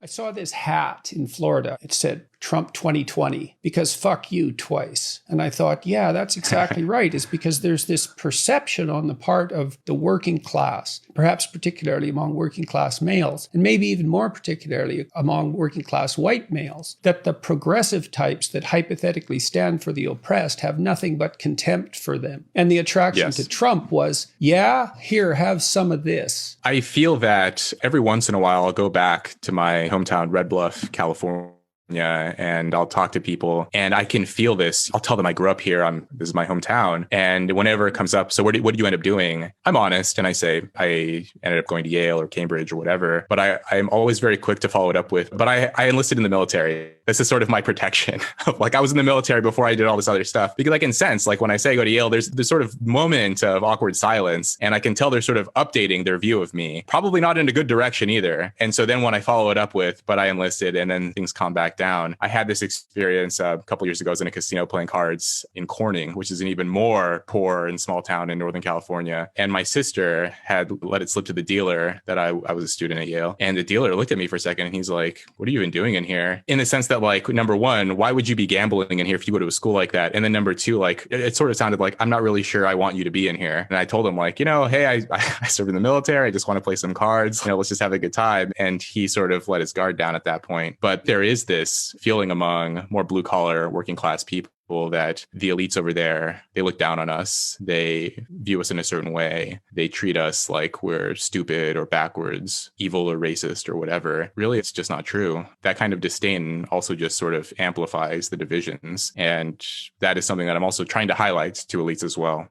I saw this hat in Florida. It said Trump 2020 because fuck you twice. And I thought, yeah, that's exactly right. It's because there's this perception on the part of the working class, perhaps particularly among working class males, and maybe even more particularly among working class white males, that the progressive types that hypothetically stand for the oppressed have nothing but contempt for them. And the attraction to Trump was, yeah, here, have some of this. I feel that every once in a while I'll go back to my hometown, Red Bluff, California, and I'll talk to people and I can feel this. I'll tell them I grew up here. This is my hometown. And whenever it comes up, so what did you end up doing? I'm honest. And I say, I ended up going to Yale or Cambridge or whatever, but I'm always very quick to follow it up with, but I enlisted in the military. This is sort of my protection. Like I was in the military before I did all this other stuff because I can sense, like when I say I go to Yale, there's this sort of moment of awkward silence and I can tell they're sort of updating their view of me, probably not in a good direction either. And so then when I follow it up with, but I enlisted and then things calm back down. I had this experience a couple years ago. I was in a casino playing cards in Corning, which is an even more poor and small town in Northern California. And my sister had let it slip to the dealer that I was a student at Yale. And the dealer looked at me for a second and he's like, what are you even doing in here? In the sense that like, number one, why would you be gambling in here if you go to a school like that? And then number two, like it sort of sounded like, I'm not really sure I want you to be in here. And I told him like, hey, I serve in the military. I just want to play some cards. Let's just have a good time. And he sort of let his guard down at that point. But there is this feeling among more blue collar working class people that the elites over there, they look down on us. They view us in a certain way. They treat us like we're stupid or backwards, evil or racist or whatever. Really, it's just not true. That kind of disdain also just sort of amplifies the divisions. And that is something that I'm also trying to highlight to elites as well.